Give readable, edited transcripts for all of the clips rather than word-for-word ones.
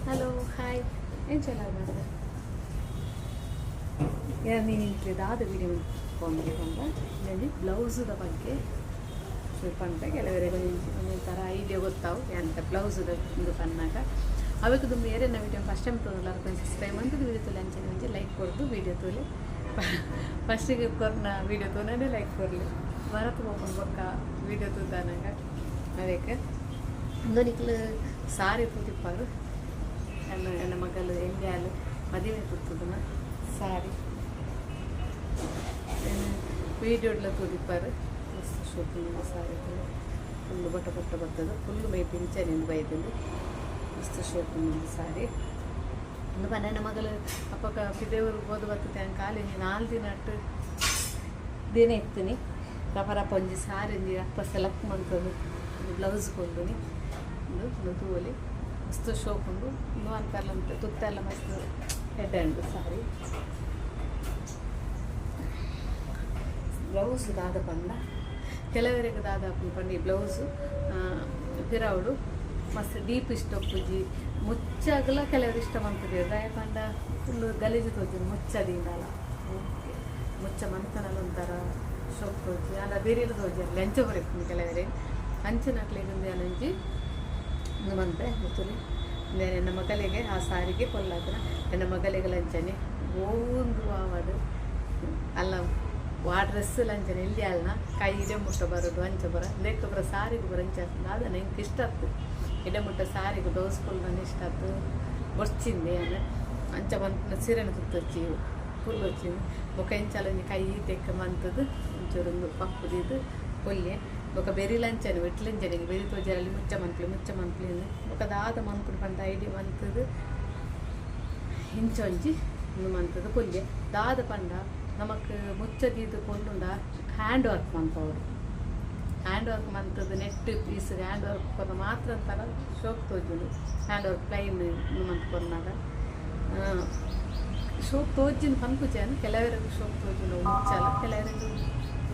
Hello hi ಏನು ಚೆನ್ನಾಗಿ ನೀನು ಇಂಟ್ರಿದಾದ ವಿಡಿಯೋ ಕೊಂಡ್ಕೊಂಡ ಇಲ್ಲಿ ಬ್ಲೌಸದ ಬಗ್ಗೆ ಪಂಡ ಕೆಲವರಿಗೆ ಒಂಥರ ಐಡಿಯಾ ಗೊತ್ತಾವು ಎಂತ ಬ್ಲೌಸದ ಇದು ಪನ್ನಾಗ ಅವಕ್ಕೆ ತುಂಬ ಏರೇನ ವಿಡಿಯೋ ಫಸ್ಟ್ ಟೈಮ್ ತೊಗೊಳ್ಳಾರ ಸಬ್ಸ್ಕ್ರೈಬ್ ಅಂತ ವಿಡಿಯೋ ತೊಲೆ ಅಂಚೆ ಲೈಕ್ ಕೊಡ್ದು ವಿಡಿಯೋ ತೊಲೆ ಫಸ್ಟಿಗೆ ಕೊರ್ನ ವಿಡಿಯೋ ತೊನೇ ಲೈಕ್ ಕೊಡಲಿ ಮರತು ಹೋಗ್ಕೊಂಡು ಬೊಕ್ಕ ವಿಡಿಯೋ ತುದಾನಾಗ ಅದಕ್ಕೆ ಒಂದು ನಿಕ್ಲು ಸಾರಿ ತುದಿಪ್ಪಾರು ನನ್ನ ಮಗಳು ಎಂಗ್ಯಾಲು ಮದುವೆ ತುತ್ತದನ ಸಾರಿ ವೀಡಿಯೋಡ್ಲ ತುದಿಪ್ಪಾರು ಮಸ್ತ್ ಶೋಕಿಂಗ್ ಸಾರಿ ಫುಲ್ಲು ಬೊಟ್ಟ ಬರ್ತದೆ ಫುಲ್ಲು ಮೈ ಪಿಂಚನಿಂದ ಬೈದಲ್ಲಿ ಮಸ್ತ್ ಶೋಕಿಂಗ್ ಸಾರಿ ಒಂದು ನನ್ನ ಮಗಳು ಅಪ್ಪಕ್ಕ ಪಿದೇವರು ಓದು ಬರ್ತದೆ ಹಂಗೆ ಕಾಲಿಂಜಿ 4 ದಿನ ಅಟ್ಟು ದಿನ ಇರ್ತೀನಿ ರಪ ಒಂಜಿ ಸಾರಿ ಅಪ್ಪ ಸೆಲೆಕ್ಟ್ ಮಾಡ್ಕೊಂಡು ಬ್ಲೌಸ್ ಕೊಂಡುನಿ ಒಂದು ತೂವಲಿ ಮಸ್ತ್ ಶೋಕುಂಡು ಇನ್ನೂ ಅಂತಾರಂತ ತುತ್ತೆಲ್ಲ ಮಸ್ತ್ ಎಡ್ಡೆ ಸಾರಿ ಬ್ಲೌಸ್ ದಾದ ಪಂಡ ಕೆಲವರಿಗೆ ದಾದ ಪಂಡ ಈ ಬ್ಲೌಸು ಪಿರವಡು ಮಸ್ತ್ ಡೀಪ್ ಇಷ್ಟ ಪೂಜಿ ಮುಚ್ಚಾಗಲ ಕೆಲವರು ಇಷ್ಟ ಮಾಡ್ತಿದ್ದೆ ದಾಯ ಪಂಡ ಫುಲ್ಲು ಗಲೀಜು ತೋಜಿ ಮುಚ್ಚದಿಂದಲ್ಲ ಮುಚ್ಚ ಮಂತನಲ್ಲ ಒಂಥರ ಶೋಕ್ ತೋಜಿ ಅಲ್ಲ ಬೇರೆ ತೋಜಿ ಲಂಚ ಬರೀತೀನಿ ಕೆಲವರಿಗೆ ಅಂಚಿನ ಹಾಕ್ಲಿಕ್ಕೆ ಅಲಂಜಿ ಮಂತೆ ಮುತ್ತುಲಿ ನನ್ನ ಮಗಳಿಗೆ ಆ ಸಾರಿಗೆ ಕೊಲ್ಲಾದ್ರ ನನ್ನ ಮಗಳಿಗೆ ಲಂಚನೆ ಒಂದು ಆವಡು ಅಲ್ಲ ಆ ಡ್ರೆಸ್ ಲಂಚನೆ ಇಲ್ಲಿ ಅಲ್ಲ ಕೈಗೆ ಮುಟ್ಟ ಬರೋದು ಅಂಚ ಬರ ಲೇಖಬ್ರ ಸಾರಿಗೆ ಬರಂಚ ಅದು ನಂಗೆ ಇಷ್ಟ ಆಗ್ತದೆ ಇಡ ಮುಟ್ಟ ಸಾರಿಗೆ ದೋಸ್ಕೊಲ್ ನಾನು ಇಷ್ಟ ಆಗ್ತು ಬರ್ಚಿಂದೆ ಅನ್ನ ಅಂಚ ಬಂತ ಸೀರೆನ ತುತ್ತಚ್ಚಿ ಫುಲ್ వచ్చింది ఒక ఇంచాలని కై తెక్క మంతదు ಒಂಚೂರೊಂದು ಪಪ್ಪುದಿದ್ದು ಕೊಲ್ಲೆ ఒక ಬೆರಿ ಲಂಚನು వెట్లంచని ಬೆರಿతో జరలి ముచ్చ మంత్లి ఒక దాద మంతుడు పంట ఐడి మంతుడు ಇಂಚೊಂಜಿ ಒಂದು ಮಂತದು ಕೊಲ್ಲೆ ದಾದ ಪಂಡ ನಮಕ್ ಮುಚ್ಚದಿದ್ದು ಕೊಂಡುಂಡ ಹ್ಯಾಂಡ್ ವರ್ಕ್ ಮಂತವರು ಹ್ಯಾಂಡ್ ವರ್ಕ್ ಮಂತದ್ದು ನೆಟ್ ಪೀಸ್ ಹ್ಯಾಂಡ್ ವರ್ಕ್ ಕೊನ ಮಾತ್ರ ಅಂತಾರ ಶೋಕ್ ತೋಜುನು ಹ್ಯಾಂಡ್ ವರ್ಕ್ ಪ್ಲೈನ್ ಮಂತ್ ಕೊನ್ನಾಗ ಶೋಕ್ ತೋಜಿನ ಪಂಪುಜಾನು ಕೆಲವರಿಗೆ ಶೋಕ್ ತೋಜುನು ಮುಚ್ಚಲ್ಲ ಕೆಲವರಿಗೆ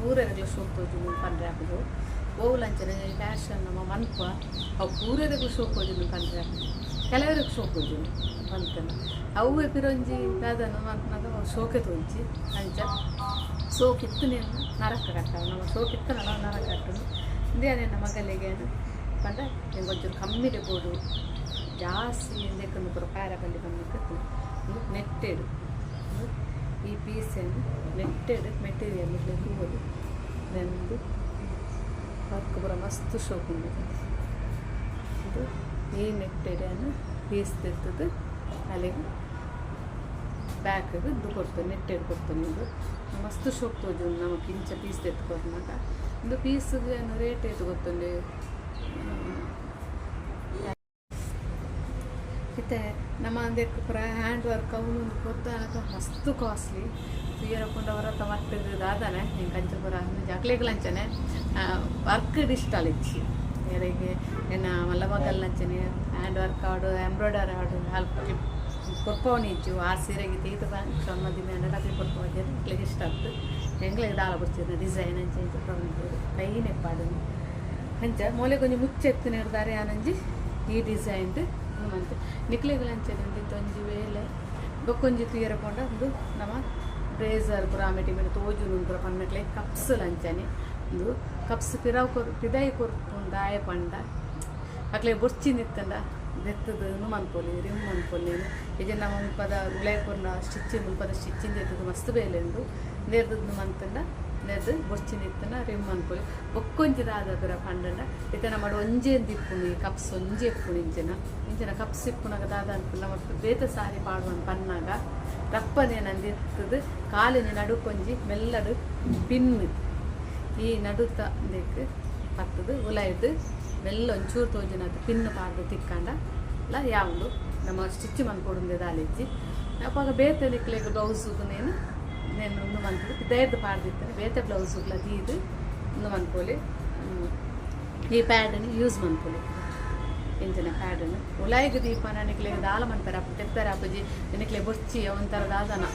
ಊರರಿಗೆ ಶೋಕ್ ತೋಜುನು ಪಂಡ್ರೆ ಹಾಕೋದು ಓವುಲಂಚನೆ ಫ್ಯಾಷನ್ ನಮ್ಮ ಮನ್ಪ ಅವು ಊರರಿಗೆ ಶೋಕ್ ತೋಜುನು ಪಂಡ್ರೆ ಕೆಲವರಿಗೆ ಶೋಕ್ ತೋಜುನು ಮಂತನ ಅವು ಪಿರೊಂಜಿ ದಾದನು ಮಂತನದ ಶೋಕೆ ತೋಜಿ ಅಂಚ ಸೋಕಿತ್ತನೇನು ನರಕ ಕಟ್ಟಾವ ನಮ್ಮ ಸೋಕಿತ್ತನಲ್ಲ ನರಕ ಕಟ್ಟನು ಇಂದೇ ನನ್ನ ಮಗಲಿಗೆ ಪಂಡ ಹೆಂಗೆ ಒಂಚೂರು ಕಮ್ಮಿಗೆ ಬೋಡು ಜಾಸ್ತಿ ಎಂದೇಕನ್ನು ಪುರ ಪ್ಯಾರಕಲ್ಲಿ ಬಂದಿತ್ತು ನೆಟ್ಟೆಡು ಈ ಪೀಸನ್ನು ನೆಟ್ಟೆಡು ಮೆಟೀರಿಯಲ್ ತೂವಲು ನೆಂದು ವರ್ಕ್ ಪುರ ಮಸ್ತ್ ಶೋಕುಂಡು ಇದು ಈ ನೆಟ್ಟೆಡನ್ನು ಪೀಸ್ ತೆತ್ತದು ಅಲ್ಲಿಗೆ ಬ್ಯಾಕ್ಗೆ ಇದು ಕೊಡ್ತೇನೆ ನೆಟ್ಟೆಡು ಕೊಡ್ತೇನೆ ಇದು ಮಸ್ತ್ ಶೋಕ್ ತೋಜು ನಮಗೆ ಇಂಚ ಪೀಸ್ ತೆತ್ಕೊರ್ನಾಗ ಇದು ಪೀಸ್ಗೆ ರೇಟ್ ಇದು ಗೊತ್ತೊಂದು ಮತ್ತೆ ನಮ್ಮ ಅದಕ್ಕೆ ಪುರ ಹ್ಯಾಂಡ್ ವರ್ಕ್ ಅವನೊಂದು ಕೊತ್ತಾಗ ಮಸ್ತ್ ಕಾಸ್ಟ್ಲಿ ಸೀರಕೊಂಡವರ ತಮಟ್ಟಿದ್ದು ದಾದಾನೆ ಹಿಂಗೆ ಕಂಚಪುರ ಜಾಕ್ಲೆಗೆ ಲಂಚನೆ ವರ್ಕ್ ಇಷ್ಟಲ್ಲ ಇಚ್ಚಿ ಯಾರಿಗೆ ಏನು ಮಲ್ಲ ಮಗಲ್ ಲಂಚನೆ ಹ್ಯಾಂಡ್ ವರ್ಕ್ ಆಡು ಎಂಬ್ರಾಯ್ಡರಿ ಆಡು ಅಲ್ಪ ಕೊರ್ಪವನಿ ಇಚ್ಚು ಆ ಸೀರೆಗೆ ತೆಗೆದು ಸಣ್ಣದಿ ಮೇಲೆ ಡಬ್ಬಿ ಕೊರ್ಪವನಿ ಮಕ್ಳಿಗೆ ಇಷ್ಟ ಆಗ್ತದೆ ಹೆಂಗ್ಳಿಗೆ ದಾಳ ಬರ್ತಿದ್ದೆ ಡಿಸೈನ್ ಅಂಚೆ ಇಂಚ ತೊಗೊಂಡು ಕೈ ನೆಪ್ಪಾಡು ಅಂಚ ಮೂಲೆ ಕೊಂಚ ಮುಚ್ಚ ಎತ್ತು ನೆಡ್ದಾರೆ ಆನಂಜಿ ಈ ಡಿಸೈನ್ದು ಮಂತ್ ನಿಕ್ಲಿಗೆ ಅಂಚೆ ತೊಂಜಿ ವೇಲೆ ಬೊಕ್ಕೊಂಜಿ ತೀರಕೊಂಡ ಒಂದು ನಮ್ಮ ಬ್ರೇಸರ್ ಪುರ ಆಮೆಟಿ ಮೇಲೆ ತೋಜು ಪುರ ಪನ್ನಕ್ಲೆ ಕಪ್ಸ್ ಲಂಚನೆ ಒಂದು ಕಪ್ಸ್ ಪಿದಾಯಿ ಕೊರ್ಪುಂಡ ಆಯ ಪಂಡ ಅಕ್ಲೆ ಬೊರ್ಚಿ ನಿತ್ತಂಡ ದೆತ್ತದು ಮನ್ಪೊಲಿ ರಿಮ್ ಮನ್ಪೊಲಿ ಈಗ ನಮ್ಮ ಮುಲ್ಪದ ಉಳೇಪುರ್ನ ಮುಲ್ಪದ ಸ್ಟಿಚ್ಚಿಂದ ಎತ್ತದು ಮಸ್ತ್ ಬೇಲೆ ಉಂಡು ನೇರ್ದದ್ದು ಮಂತಂಡ ನೆದ್ದು ಬೊರ್ಚಿ ನಿತ್ತನ ರಿಮ್ ಮನ್ಪೊಲಿ ಬೊಕ್ಕೊಂಜಿದಾದರ ಪಂಡಂಡ ಇತನ ಮಾಡು ಒಂಜೆ ದಿಪ್ಪುನು ಈ ಕಪ್ಸ್ ಒಂಜೆ ಇಪ್ಪುನು ಇಂಚಿನ ಕಪ್ಸ್ ಇಪ್ಪುನಾಗ ದಾದ ಅನ್ಪುಲ್ಲ ಮತ್ತು ಬೇತ ಸಾರಿ ಪಾಡುವನು ಪನ್ನಾಗ ರಪ್ಪನೆ ನಂದಿರ್ತದು ಕಾಲಿನ ನಡುಕೊಂಜಿ ಮೆಲ್ಲಡು ಪಿನ್ನು ಈ ನಡುತ್ತ ದೇಕ್ ಪತ್ತದು ಉಲಾಯ್ದು ಮೆಲ್ಲ ಒಂಚೂರು ತೋಜಿನದು ಪಿನ್ನು ಪಾಡ್ದು ತಿಕ್ಕಂಡ ಇಲ್ಲ ಯಾವುದು ನಮ್ಮ ಸ್ಟಿಚ್ ಮನ್ಕೊಡುಂದೆ ದಾಲಿಚ್ಚಿ ಅಪ್ಪಾಗ ಬೇತೆ ನಿಕ್ಲೆಗೆ ಬ್ಲೌಸುಗು నేను ಒಂದು ಮಂತ್ಲಿ ಇದೇದು ಪಾಡ್ದಿರ್ತಾರೆ ಬೇತೆ ಬ್ಲೌಸುಗಳ ದೀದು ಒಂದು ಮನ್ಪೋಲಿ ಈ ಪ್ಯಾಡನ್ನು ಯೂಸ್ ಮನ್ಪೋಲಿ ಇಂಚಿನ ಪ್ಯಾಡನ್ನು ಉಲಾಯಿಗೆ ದೀಪನ ನಿಕ್ಲೆಗೆ ದಾಲ ಮಂತಾರೆ ಅಪ್ಪ ತೆತ್ತಾರೆ ಅಪ್ಪಜಿ ನಿಕ್ಲೆ ಬೊಚ್ಚಿ ಒಂಥರ ದಾದನ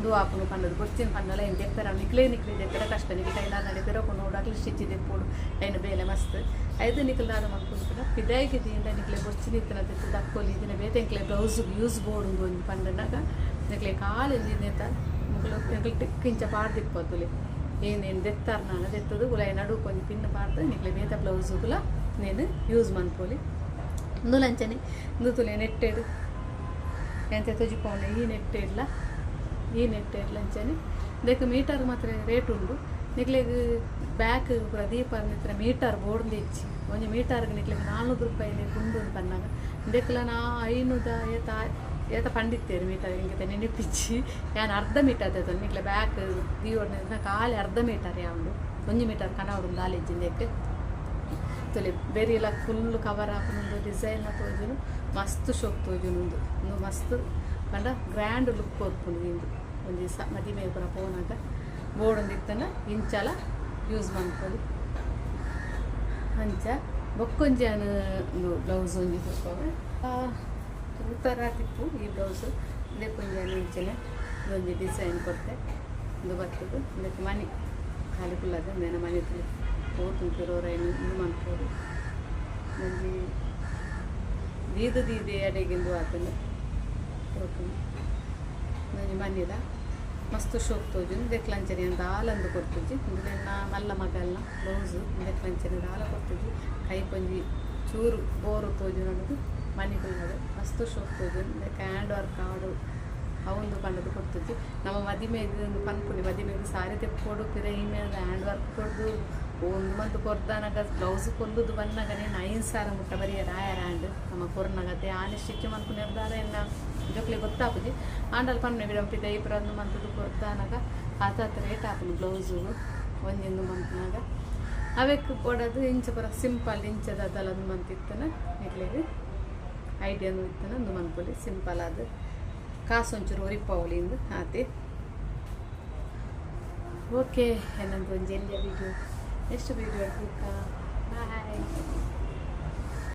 ದು ಆಪನು ಪಂಡದು ಬೊಚ್ಚಿನ ಪಂಡಲ ಏನು ತೆಪ್ಪಾರ ನಿಕ್ಲೆ ತೆಪ್ಪರ ಕಷ್ಟ ನಿಕ್ಕೆ ಕೈಲಾದ ನಡೆ ತೆರಕೊಂಡು ನೋಡಾಕ್ಲಿ ಸ್ಟಿಚ್ ತೆಪ್ಪೋಡು ಐನು ಬೇಲೆ ಮಸ್ತ್ ಐದು ನಿಕ್ಲು ದಾದ ಮನ್ಕೊಂಡು ಪಿದಾಯಿಗೆ ದೀಂದ ನಿಕ್ಲೆ ಬೊಚ್ಚಿ ನಿತ್ತನ ತೆತ್ತು ದಕ್ಕೋಲಿ ಇದನ್ನ ಬೇತ ಎಂಕ್ಲೆ ಬ್ಲೌಸ್ಗೆ ಯೂಸ್ ಬೋರ್ಡ್ ಒಂದು ಪಂಡನಾಗ ಎಂಕ್ಲೆ ಕಾಲು ನೇತ ಮುಗ್ಲು ಎಂಕ್ಲೆ ಟಿಕ್ಕಿಂಚ ಪಾಡ್ದಿಪ್ಪತ್ತುಲೆ ಏನೇನು ದೆತ್ತಾರ ನಾನು ದೆತ್ತದು ಗುಲಾಯಿ ನಡು ಕೊಂಚ ಪಿನ್ ಪಾಡ್ದು ನಿಕ್ಲೆ ನೇತ ಬ್ಲೌಸುಗುಲ నేను యూజ్ మనుకోలి ఇందులంచని ఇందుతులే నెట్టేడు ఎంత తొజిపోండి ఈ నెట్టేడ్ల అంచని దేకు మీటర్ మాత్రం రేట్ ఉండు నీకు బ్యాక్ ప్రదీప మీటర్ బోర్డు తెచ్చి కొంచెం మీటర్కి నీకు ₹4 గుండు పన్నాక దేకుల నా ಐನೂದ ಏತ ಪಂಡಿತ್ತೇರು ಮೀಟರ್ ಹಿಂಗೆ ನೆನಪಿಚ್ಚಿ ನಾನು ಅರ್ಧ ಮೀಟರ್ ತೇತ ನಿಕ್ಲೆ ಬ್ಯಾಕ್ ದೀವಡ್ನ ಕಾಲಿ ಅರ್ಧ ಮೀಟರ್ ಯಾವುದು 1 ಮೀಟರ್ ಕನವಡು ದಾಲಿಜ್ಜಿಂದಕ್ಕೆ ತೊಲೆ ಬೇರೆ ಎಲ್ಲ ಫುಲ್ ಕವರ್ ಹಾಕೊಂಡು ಡಿಸೈನ್ ತೋಜುನು ಮಸ್ತ್ ಶೋಕ್ ತೋಜುನುಂದು ಒಂದು ಮಸ್ತ್ ಕಂಡ ಗ್ರ್ಯಾಂಡ್ ಲುಕ್ ಕೊರ್ಪುಂಡು ಇಂದು ಒಂದು ದಿವಸ ಮದುವೆ ಪುರ ಪೋನಾಗ ಬೋರ್ಡ್ ಒಂದಿತ್ತನ ಇಂಚಲ ಯೂಸ್ ಮಾಡ್ಕೊಳ್ಳಿ ಅಂಚ ಬೊಕ್ಕೊಂಜಾನು ಬ್ಲೌಸ್ ಒಂಜಿ ತೋವೆ ಉತ್ತರ ತಿಪ್ಪು ಈ ಬ್ಲೌಸು ಇದೇ ಕೊಂಜಾನು ಇಂಚನೆ ಇದೊಂದು ಡಿಸೈನ್ ಕೊಡ್ತೆ ಇದು ಬರ್ತದೆ ಇದಕ್ಕೆ ಮನೆ ಖಾಲಿ ಫುಲ್ಲದ ಮೇನ ಮನೆ పోతుంటారు ఇది మనకు మళ్ళీ దీది అడిగింది అతను నేను మన్నీద ಮಸ್ತ್ ಶೋಕ್ ತೋಜುನು ದೆಕ್ಲಂಚನೆ ಅಂತ ಹಾಲಂದು ಕೊಡ್ತಿದ್ದಿ ಇಂದುಲೆನ್ನ ಮಲ್ಲ ಮಗಲ್ನ ಬ್ಲೌಸು ದೆಕ್ಲಂಚನೆ ಹಾಲ ಕೊಡ್ತಿದ್ದಿ ಕೈ ಕೊಂಜಿ ಚೂರು ಬೋರು ತೋಜುನು ಅನ್ನೋದು ಮನೆಗಳದು ಮಸ್ತ್ ಶೋಕ್ ತೋಜುನು ದೆಕ್ಕ ಹ್ಯಾಂಡ್ ವರ್ಕ್ ಆಡು ಅವಂದು ಪಂಡದು ಕೊಡ್ತಿದ್ದಿ ನಮ್ಮ ಮದಿಮೆಗೆ ಒಂದು ಪನ್ಪುನಿ ಮದಿಮೆಗೆ ಸಾರಿ ತೆಕ್ಕೊಡು ಪಿರ ಇಮೇಲೆ ಹ್ಯಾಂಡ್ ವರ್ಕ್ ಕೊಡ್ದು ಒಂದು ಮಂತ್ ಕೊರ್ದಾನಾಗ ಬ್ಲೌಸ್ ಕೊಲ್ಲುದು ಬನ್ನಾಗನೇ 9,000 ಮುಟ್ಟ ಬರೀ ರಾಯರ ಹ್ಯಾಂಡ್ ನಮ್ಮ ಕೊರ್ನಾಗತ್ತೆ ಆನೆ ಸ್ಟಿಚ್ ಮನ್ಕು ನಿರ್ಧಾರ ಎಲ್ಲ ಜೊಕ್ಲಿ ಗೊತ್ತಾಪುಜಿ ಆಂಡಲ್ ಪನ್ನೆ ಬಿಡಂಪಿದ್ದೆ ಈ ಒಂದು ಮಂತದ್ದು ಕೊರ್ದಾನಾಗ ಆತ ರೇಟ್ ಹಾಪುನು ಬ್ಲೌಸು ಒಂದೊಂದು ಮಂತ್ನಾಗ ಅವಕ್ಕೆ ಕೊಡೋದು ಇಂಚ ಬರ ಸಿಂಪಲ್ ಇಂಚದ ಅದಲ್ಲೊಂದು ಮಂತ್ ಇತ್ತನ ಇರ್ಲಿಗೆ ಐಡಿಯಾನು ಇತ್ತನ ಒಂದು ಮಂತ್ಲಿ ಸಿಂಪಲ್ ಅದು ಕಾಸು ಒಂಚೂರು ಒರಿಪಾವಳಿಂದು ಆತೆ ಓಕೆ ಏನಂತ ಒಂದು ಜಲ್ದಿಯ ವೀಡಿಯೋ ನೆಕ್ಸ್ಟ್ ವೀಡಿಯೋ ಬಾಯ್.